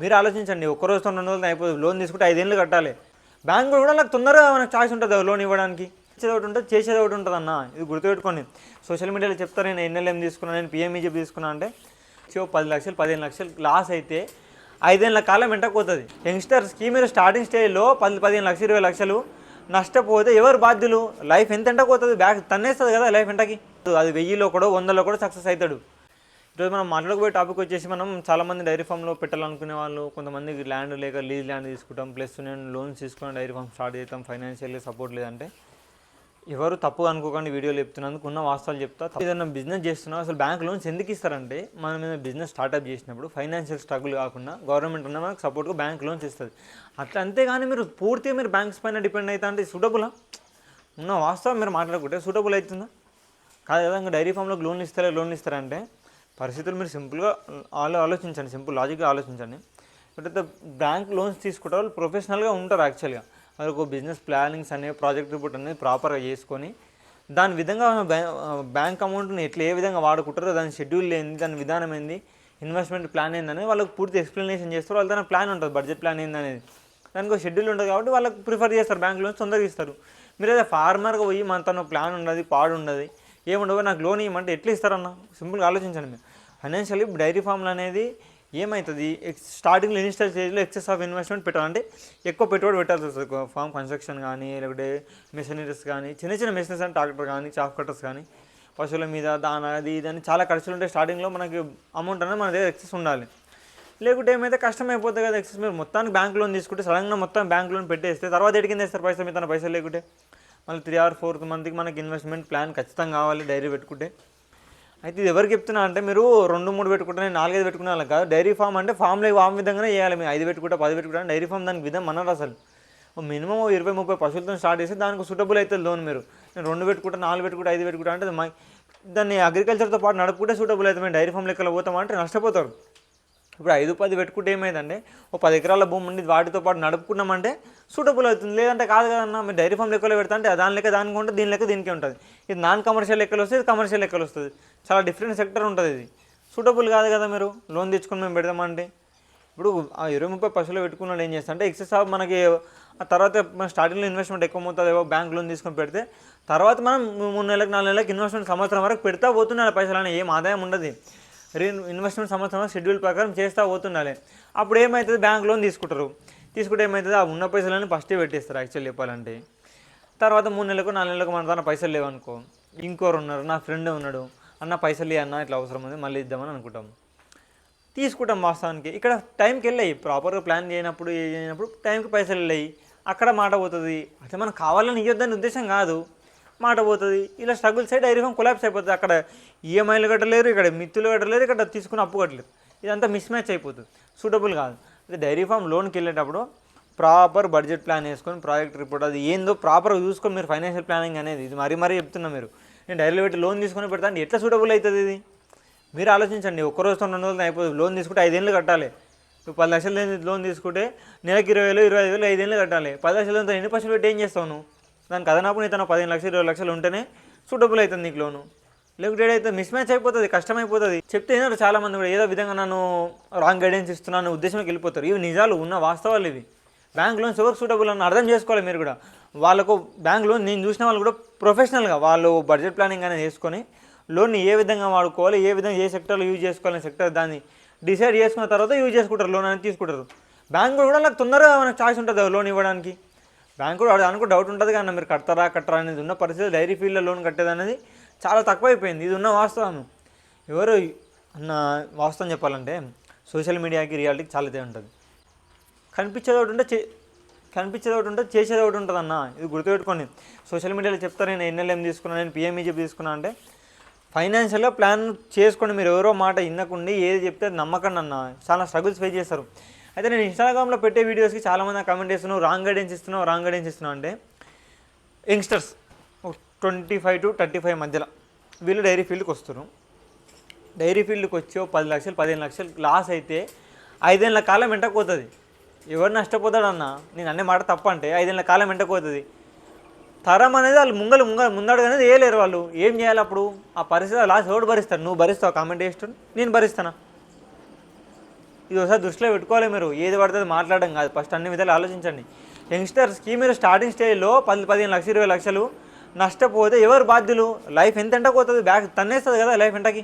మీరు ఆలోచించండి, ఒక్క రోజుతో 2 రోజులతో అయిపోతుంది. లోన్ తీసుకుంటే 5 ఏళ్ళు కట్టాలి. బ్యాంకులో కూడా నాకు తొందరగా మనకు ఛాయిస్ ఉంటుంది లోన్ ఇవ్వడానికి. ఇచ్చేది ఒకటి ఉంటుంది, చేసేది ఒకటి ఉంటుంది అన్న. ఇది గుర్తుపెట్టుకోండి. సోషల్ మీడియాలో చెప్తారు నేను ఎన్ఎల్ఎం తీసుకున్నాను, నేను పిఎంఈజీ తీసుకున్నాను అంటే 10 లక్షలు 15 లక్షలు లాస్ అయితే 5 ఏళ్ళ కాలం వెంటకపోతుంది. యంగ్స్టర్స్కి మీరు స్టార్టింగ్ స్టేజ్లో 15 లక్షలు 20 లక్షలు నష్టపోతే ఎవరు బాధ్యులు? లైఫ్ ఎంత ఎంటకపోతుంది, బ్యాక్ తన్నేస్తుంది కదా లైఫ్ ఎంటకి. అది 1000లో కూడా 100లో కూడా సక్సెస్ అవుతాడు. ఈరోజు మనం మాట్లాడకపోయే టాపిక్ వచ్చేసి, మనం చాలామంది డైరీ ఫామ్లో పెట్టాలనుకునే వాళ్ళు, కొంతమందికి ల్యాండ్ లేక లీజ్ ల్యాండ్ తీసుకుంటాం, ప్లస్ నేను లోన్స్ తీసుకుని డైరీ ఫామ్ స్టార్ట్ చేస్తాం, ఫైనాన్షియల్లీ సపోర్ట్ లేదంటే ఎవరు తప్పు అనుకోకండి. వీడియోలు చెప్తున్నందుకు ఉన్న వాస్తవాలు చెప్తా. ఏదైనా బిజినెస్ చేస్తున్నాం, అసలు బ్యాంక్ లోన్స్ ఎందుకు ఇస్తారంటే, మనం ఏదైనా బిజినెస్ స్టార్ట్అప్ చేసినప్పుడు ఫైనాన్షియల్ స్ట్రగుల్ కాకుండా గవర్నమెంట్ ఉన్న మనకు సపోర్ట్గా బ్యాంక్ లోన్స్ ఇస్తుంది. అట్లా అంతేగాని మీరు పూర్తిగా మీరు బ్యాంక్స్ పైన డిపెండ్ అవుతా అంటే సూటబులా? ఉన్న వాస్తవం మీరు మాట్లాడుకుంటే సూటబుల్ అవుతుందా? కాదు కదా. ఇంకా డైరీ ఫామ్లో లోన్లు ఇస్తారంటే పరిస్థితులు మీరు సింపుల్గా ఆలోచించండి, సింపుల్ లాజిక్గా ఆలోచించండి. ఎప్పుడైతే బ్యాంక్ లోన్స్ తీసుకుంటే వాళ్ళు ప్రొఫెషనల్గా ఉంటారు. యాక్చువల్గా వాళ్ళకు ఒక బిజినెస్ ప్లానింగ్స్ అనేవి, ప్రాజెక్ట్ రిపోర్ట్ అనేది ప్రాపర్గా చేసుకొని దాని విధంగా బ్యాంక్ అమౌంట్ని ఏ విధంగా వాడుకుంటారో, దాని షెడ్యూల్ ఏంది, దాని విధానం ఏంది, ఇన్వెస్ట్మెంట్ ప్లాన్ ఏందని వాళ్ళకి పూర్తి ఎక్స్ప్లెనేషన్ చేస్తారు. వాళ్ళ దాని ప్లాన్ ఉంటుంది, బడ్జెట్ ప్లాన్ ఏందనేది, దానికి ఒక షెడ్యూల్ ఉంటుంది. కాబట్టి వాళ్ళకి ప్రిఫర్ చేస్తారు, బ్యాంక్ లోన్స్ తొందరగా ఇస్తారు. మీరు ఏదో ఫార్మర్గా పోయి మన తన ప్లాన్ ఉండదు, పాడు ఉండదు, ఏముండవు, నాకు లోన్ ఇవ్వమంటే ఎట్లా ఇస్తారన్న? సింపుల్గా ఆలోచించండి మీరు. ఫైనాన్షియల్లీ డైరీ ఫామ్లు అనేది ఏమవుతుంది, స్టార్టింగ్లో ఇనిషియల్ స్టేజ్లో ఎక్సెస్ ఆఫ్ ఇన్వెస్ట్మెంట్ పెట్టాలంటే ఎక్కువ పెట్టుబడి పెట్టాల్సి వస్తుంది. ఫామ్ కన్స్ట్రక్షన్ కానీ, లేకపోతే మెషినరీస్ కానీ, చిన్న మెషినరీస్ అంటే ట్రాక్టర్ కానీ, చాఫ్ కట్టర్స్ కానీ, పశువుల మీద దాని అది ఇదని చాలా ఖర్చులు ఉంటాయి. స్టార్టింగ్లో మనకి అమౌంట్ అనేది మన దగ్గర ఎక్సెస్ ఉండాలి. లేకుంటే ఏమైతే కష్టం అయిపోతుంది కదా ఎక్సెస్. మీరు మొత్తానికి బ్యాంక్ లోన్ తీసుకుంటే సడన్గా మొత్తం బ్యాంక్ లోన్ పెట్టేస్తే తర్వాత ఎడికింది వేస్తారు పైసలు, మీ తన పైసలు లేకుంటే. మళ్ళీ 3 or 4 మంత్కి మనకి ఇన్వెస్ట్మెంట్ ప్లాన్ ఖచ్చితంగా కావాలి డైరీ పెట్టుకుంటే. అయితే ఇది ఎవరికి చెప్తున్నా అంటే, మీరు 2-3 పెట్టుకుంటే 4-5 పెట్టుకునే వాళ్ళకి కాదు. డైరీ ఫామ్ అంటే ఫామ్లో ఫామ్ విధంగానే చేయాలి. మీరు 5 పెట్టుకుంటే 10 పెట్టుకుంటే డైరీ ఫామ్ దానికి విధం అన్నారు. అసలు మినిమం 20-30 పశువులతో స్టార్ట్ చేసి దానికి సూటబుల్ అవుతుంది లోన్. మీరు నేను 2 పెట్టుకుంటే 4 పెట్టుకుంటే 5 పెట్టుకుంటా అంటే దాన్ని అగ్రికల్చర్తో పాటు నడుపుకుంటే సూటబుల్ అవుతుంది. మేము డైరీ ఫామ్ లెక్కలో పోతామంటే నష్టపోతారు. ఇప్పుడు 5-10 పెట్టుకుంటే ఏమైందంటే, ఓ 10 ఎకరాల భూమి ఉండి వాటితో పాటు నడుపుకున్నామంటే సూటబుల్ అవుతుంది. లేదంటే కాదు కదన్నా, మీరు డైరీ ఫామ్ లెక్కలో పెడతా అంటే దాని లెక్క దానికి ఉంటుంది, దీని లెక్క దీనికే ఉంటుంది. ఇది నాన్ కమర్షియల్ లెక్కలు వస్తుంది, ఇది కమర్షియల్ లెక్కలు వస్తుంది. చాలా డిఫరెంట్ సెక్టర్ ఉంటుంది. ఇది సూటబుల్ కాదు కదా. మీరు లోన్ తెచ్చుకొని మేము పెడదామంటే, ఇప్పుడు ఆ 20-30 పశువులు పెట్టుకున్నాడు ఏం చేస్తా అంటే ఎక్సెస్ ఆఫ్ మనకి ఆ తర్వాత మన స్టార్టింగ్లో ఇన్వెస్ట్మెంట్ ఎక్కువ అవుతుందేమో బ్యాంక్ లోన్ తీసుకొని పెడితే, తర్వాత మనం 3 నెలలకు 4 నెలలకు ఇన్వెస్ట్మెంట్ సంవత్సరం వరకు పెడతా పోతున్నాడు పైసలు అని, ఏం ఆదాయం ఉండదు. ఇన్వెస్ట్మెంట్ సంవత్సరం షెడ్యూల్ ప్రకారం చేస్తూ పోతుండాలి. అప్పుడు ఏమవుతుంది, బ్యాంక్ లోన్ తీసుకుంటే ఏమవుతుంది, ఆ ఉన్న పైసలని ఫస్టే పెట్టేస్తారు యాక్చువల్లీ చెప్పాలంటే. తర్వాత 3 నెలలకు 4 నెలలకు మన తన పైసలు లేవనుకో, ఇంకోరు ఉన్నారు, నా ఫ్రెండ్ ఉన్నాడు, అన్న పైసలు అన్న ఇట్లా అవసరం ఉంది మళ్ళీ ఇద్దామని అనుకుంటాం, తీసుకుంటాం. వాస్తవానికి ఇక్కడ టైంకి వెళ్ళాయి, ప్రాపర్గా ప్లాన్ చేయనప్పుడు టైంకి పైసలు వెళ్ళాయి, అక్కడ మాట పోతుంది. అట్లా మనం కావాలని ఇవ్వద్దని ఉద్దేశం కాదు, మాట పోతుంది. ఇలా స్ట్రగుల్స్ అయితే డైరీ ఫామ్ కొలాప్స్ అయిపోతుంది. అక్కడ ఈఎంఐలు కట్టలేరు, ఇక్కడ మిత్తులు కట్టలేరు, ఇక్కడ తీసుకుని అప్పు కట్టలేరు. ఇదంతా మిస్ మ్యాచ్ అయిపోతుంది, సూటబుల్ కాదు. అదే డైరీ ఫామ్ లోన్కి వెళ్ళేటప్పుడు ప్రాపర్ బడ్జెట్ ప్లాన్ వేసుకొని, ప్రాజెక్ట్ రిపోర్ట్ అది ఏందో ప్రాపర్గా చూసుకొని మీరు ఫైనాన్షియల్ ప్లానింగ్ అనేది, ఇది మరీ చెప్తున్నా. మీరు నేను డైరీలో పెట్టి లోన్ తీసుకొని పెడతా అంటే ఎట్లా సూటబుల్ అవుతుంది ఇది? మీరు ఆలోచించండి. ఒక్క రోజుతో 2 రోజులతో అయిపోతుంది. లోన్ తీసుకుంటే 5 ఏళ్ళు కట్టాలి. ఇప్పుడు 10 లక్షలు లోన్ తీసుకుంటే నెలకి 20,000 25,000 5 ఏళ్ళు కట్టాలి. 10 లక్షలతో ఎన్ని పర్సెంట్ పెట్టి ఏం చేస్తావు నువ్వు? దానికి అదనపు నీ తన 15 లక్షలు 20 లక్షలు ఉంటేనే సూటబుల్ అవుతుంది నీకు లోను. లేకుంటే అయితే మిస్ మ్యాచ్ అయిపోతుంది, కష్టమైపోతుంది. చెప్తే ఏదో చాలామంది కూడా ఏదో విధంగా నన్ను రాంగ్ గైడెన్స్ ఇస్తున్నాను ఉద్దేశంకి వెళ్ళిపోతారు. ఇవి నిజాలు, ఉన్న వాస్తవాలు ఇవి. బ్యాంక్ లోన్స్ ఎవరికి సూటబుల్ అని అర్థం చేసుకోవాలి మీరు కూడా. వాళ్ళకు బ్యాంక్ లోన్ నేను చూసిన వాళ్ళు కూడా ప్రొఫెషనల్గా వాళ్ళు బడ్జెట్ ప్లానింగ్ అనేది చేసుకొని లోన్ని ఏ విధంగా వాడుకోవాలి, ఏ విధంగా ఏ సెక్టర్లో యూజ్ చేసుకోవాలని సెక్టర్ దాన్ని డిసైడ్ చేసుకున్న తర్వాత యూజ్ చేసుకుంటారు, లోన్ అనేది తీసుకుంటారు. బ్యాంక్ కూడా నాకు తొందరగా మనకు ఛాయిస్ ఉంటుంది లోన్ ఇవ్వడానికి. బ్యాంకు కూడా దానికి డౌట్ ఉంటుంది కానీ మీరు కట్టరా అనేది ఉన్న పరిస్థితి. డైరీ ఫీల్డ్లో లోన్ కట్టేది అనేది చాలా తక్కువైపోయింది. ఇది ఉన్న వాస్తవం. ఎవరు అన్న వాస్తవం చెప్పాలంటే సోషల్ మీడియాకి రియాలిటీకి చాలా తేడా ఉంటుంది. కనిపించేది ఒకటి ఉంటే చేసేది ఒకటి ఉంటుంది అన్న. ఇది గుర్తుపెట్టుకోండి. సోషల్ మీడియాలో చెప్తారు నేను ఎన్ఎల్ఎం తీసుకున్నాను, నేను పిఎంఈజీ తీసుకున్నాను అంటే ఫైనాన్షియల్గా ప్లాన్ చేసుకోండి. మీరు ఎవరో మాట వినకుండి ఏది చెప్తే నమ్మకండి అన్న. చాలా స్ట్రగుల్స్ ఫేస్ చేస్తారు. అయితే నేను ఇన్స్టాగ్రామ్లో పెట్టే వీడియోస్కి చాలామంది కామెంట్ చేస్తున్నావు, రాంగ్ గైడెన్స్ ఇస్తున్నావు అంటే యంగ్స్టర్స్ 25 to 35 మధ్యలో వీళ్ళు డైరీ ఫీల్డ్కి వస్తారు. డైరీ ఫీల్డ్కి వచ్చి 10 లక్షలు 15 లక్షలు లాస్ అయితే 5 ఏళ్ళ కాలం వెంటకపోతుంది. ఎవరు నష్టపోతాడన్న? నేను అనే మాట తప్ప అంటే 5 ఏళ్ళ కాలం వెంటకపోతుంది. తరం అనేది వాళ్ళు ముందడుగు అనేది వేయలేరు. వాళ్ళు ఏం చేయాలి అప్పుడు? ఆ పరిస్థితి లాస్ ఎవరు భరిస్తారు? నువ్వు భరిస్తావు కామెంట్ చేస్తాను, నేను భరిస్తానా? ఇది ఒకసారి దృష్టిలో పెట్టుకోవాలి. మీరు ఏది పడుతుంది మాట్లాడడం కాదు, ఫస్ట్ అన్ని విధాలు ఆలోచించండి. యంగ్స్టర్స్కి మీరు స్టార్టింగ్ స్టేజ్లో 10-15 లక్షలు 20 లక్షలు నష్టపోతే ఎవరు బాధ్యులు? లైఫ్ ఎంతకు పోతుంది, బ్యాక్ తన్నేస్తుంది కదా లైఫ్ ఎంతకి.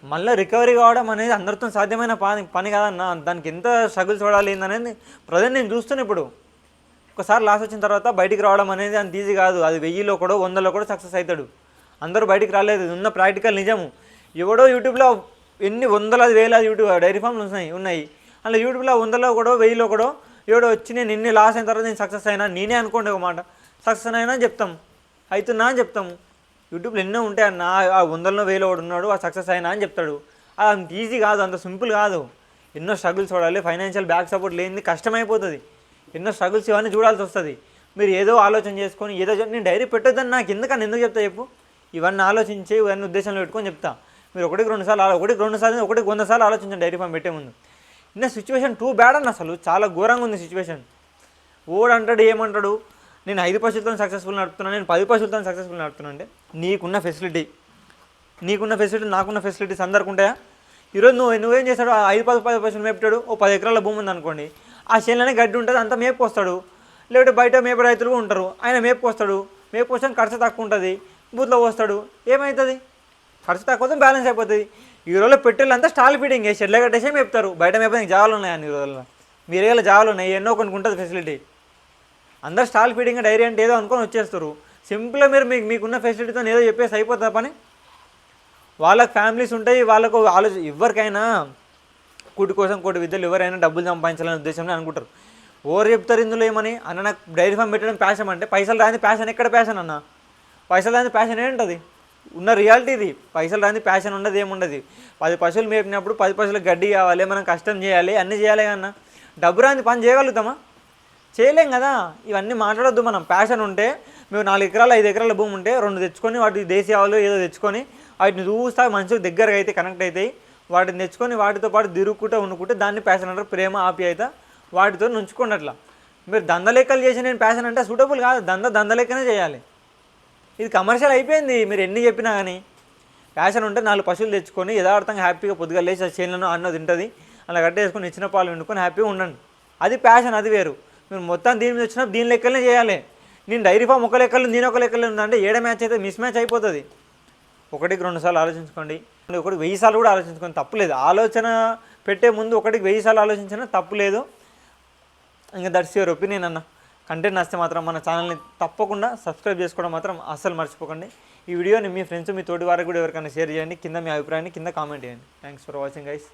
మళ్ళీ రికవరీ కావడం అనేది అందరితో సాధ్యమైన పని కాదన్న. దానికి ఎంత స్ట్రగుల్స్ పడాలి అనేది ప్రజెంట్ నేను చూస్తున్నాను. ఇప్పుడు ఒకసారి లాస్ వచ్చిన తర్వాత బయటికి రావడం అనేది అంత ఈజీ కాదు. అది 1000లో కూడా 100లో కూడా సక్సెస్ అవుతాడు. అందరూ బయటికి రాలేదు, ఇది ఉన్న ప్రాక్టికల్ నిజము. ఎవడో యూట్యూబ్లో ఎన్ని వందలాది వేలాది యూట్యూబ్ డైరీ ఫామ్లు ఉన్నాయి. అలా యూట్యూబ్లో 100లో కూడా 1000లో కూడా ఎవడో వచ్చి నేను ఇన్ని లాస్ అయిన తర్వాత నేను సక్సెస్ అయినా, నేనే అనుకోండి ఒక మాట, సక్సెస్ అయినా అని చెప్తాం, అవుతున్నా అని చెప్తాము. యూట్యూబ్లో ఎన్నో ఉంటాయి అన్న, ఆ 100లో 1000లో వాడు ఉన్నాడు ఆ సక్సెస్ అయినా అని చెప్తాడు. అది అంత ఈజీ కాదు, అంత సింపుల్ కాదు. ఎన్నో స్ట్రగుల్స్ చూడాలి, ఫైనాన్షియల్ బ్యాక్ సపోర్ట్ లేనిది కష్టమైపోతుంది. ఎన్నో స్ట్రగుల్స్ ఇవన్నీ చూడాల్సి వస్తుంది. మీరు ఏదో ఆలోచన చేసుకొని ఏదో నేను డైరీ పెట్టొద్దని నాకు ఎందుకు చెప్తా చెప్పు. ఇవన్నీ ఆలోచించి ఇవన్నీ ఉద్దేశంలో పెట్టుకొని చెప్తా. మీరు ఒకటికి 2 సార్లు 100 సార్లు ఆలోచించండి డైరీ ఫామ్ పెట్టే ముందు. ఇన్న సిచ్యువేషన్ టూ బ్యాడ్ అన్న, అసలు చాలా ఘోరంగా ఉంది సిచ్యువేషన్. ఓడంటాడు ఏమంటాడు, నేను 5 పశువులతో సక్సెస్ఫుల్ నడుపుతున్నాను, నేను 10 పశువులతో సక్సెస్ఫుల్ నడుపుతున్నాను. అంటే నీకున్న ఫెసిలిటీ నాకున్న ఫెసిలిటీస్ అందరికి ఉంటాయా? ఈరోజు నువ్వేం చేస్తాడు, 5-10 పశువులు మేపుతాడు. ఓ 10 ఎకరాల భూమి ఉంది అనుకోండి, ఆ చేనులోనే గడ్డి ఉంటుంది, అంతా మేపుకొస్తాడు. లేకపోతే బయట మేపే రైతులు ఉంటారు, ఆయన మేపుకొస్తాడు. మేపుకొస్తాను ఖర్చు తక్కువ ఉంటుంది, బూత్లో పోస్తాడు, ఏమవుతుంది? ఖర్చు తక్కువ బ్యాలెన్స్ అయిపోతుంది. ఈ రోజుల్లో పెట్టేళ్ళంతా స్టాల్ ఫీడింగ్ షెడ్లో కట్టేసే మేపుతారు. బయట మేపడానికి జాగాలు ఉన్నాయని ఈ రోజుల్లో మీరేళ్ళ జాగాలు ఉన్నాయి, ఎన్నో కొన్ని ఉంటుంది ఫెసిలిటీ. అందరు స్టాల్ ఫీడింగ్ డైరీ అంటే ఏదో అనుకొని వచ్చేస్తారు. సింపుల్గా మీరు మీకున్న ఫెసిలిటీతో ఏదో చెప్పేసి అయిపోతుంది పని. వాళ్ళకి ఫ్యామిలీస్ ఉంటాయి, వాళ్ళకు ఎవరికైనా కూటి కోసం కోటి విద్యలు, ఎవరైనా డబ్బులు సంపాదించాలనే ఉద్దేశంలో అనుకుంటారు. ఎవరు చెప్తారు ఇందులో ఏమని అన్న, నాకు డైరీ ఫామ్ పెట్టడం ప్యాషన్ అంటే పైసలు రాని ప్యాషన్ ఎక్కడ ప్యాషన్ అన్న? పైసలు రాని ప్యాషన్ ఏంటది? ఉన్న రియాలిటీ ఇది. పైసలు రాని ప్యాషన్ ఉండదు, ఏముండదు. 10 పశువులు మేపినప్పుడు 10 పశువులకు గడ్డి కావాలి, మనం కష్టం చేయాలి, అన్నీ చేయాలి కన్నా. డబ్బు రాని పని చేయగలుగుతామా? చేయలేం కదా. ఇవన్నీ మాట్లాడొద్దు మనం. ప్యాషన్ ఉంటే మేము 4 ఎకరాలు 5 ఎకరాల భూమి ఉంటే 2 తెచ్చుకొని వాటి దేశీ ఆవులు ఏదో తెచ్చుకొని వాటిని చూస్తా మనుషులకు దగ్గరగా అయితే కనెక్ట్ అవుతాయి. వాటిని తెచ్చుకొని వాటితో పాటు తిరుగుకుంటూ ఉండుకుంటే దాన్ని ప్యాషన్ అంటారు. ప్రేమ ఆప్యాయత వాటితో నుంచుకోండి. అట్లా మీరు దందలెక్కలు చేసి నేను ప్యాషన్ అంటే సూటబుల్ కాదు. దందలెక్కనే చేయాలి. ఇది కమర్షియల్ అయిపోయింది. మీరు ఎన్ని చెప్పినా కానీ ప్యాషన్ ఉంటే 4 పశువులు తెచ్చుకొని యథార్థంగా హ్యాపీగా పొద్దుగా లేచి ఆ చేనులను అన్న తింటుంది, అలా కట్టేసుకొని ఇచ్చిన పాలు వండుకొని హ్యాపీగా ఉండండి. అది ప్యాషన్, అది వేరు. మీరు మొత్తం దీని మీద వచ్చినా దీని లెక్కలనే చేయాలి. నేను డైరీ ఫామ్ ఒక లెక్కలు నేను ఒక లెక్కలు ఉందంటే ఏడ మ్యాచ్ అయితే మిస్ మ్యాచ్ అయిపోతుంది. 1-2 సార్లు ఆలోచించుకోండి, 1000 సార్లు కూడా ఆలోచించుకోండి, తప్పులేదు. ఆలోచన పెట్టే ముందు 1000 సార్లు ఆలోచించినా తప్పులేదు. ఇంకా దట్స్ యువర్ ఒపీనియన్ అన్న. కంటెంట్ నచ్చితే మాత్రం మన ఛానల్ని తప్పకుండా సబ్స్క్రైబ్ చేసుకోవడం మాత్రం అస్సలు మర్చిపోకండి. ఈ వీడియోని మీ ఫ్రెండ్స్ మీ తోటి వారికి కూడా ఎవరికైనా షేర్ చేయండి. కింద మీ అభిప్రాయాన్ని కింద కామెంట్ చేయండి. Thanks for watching guys.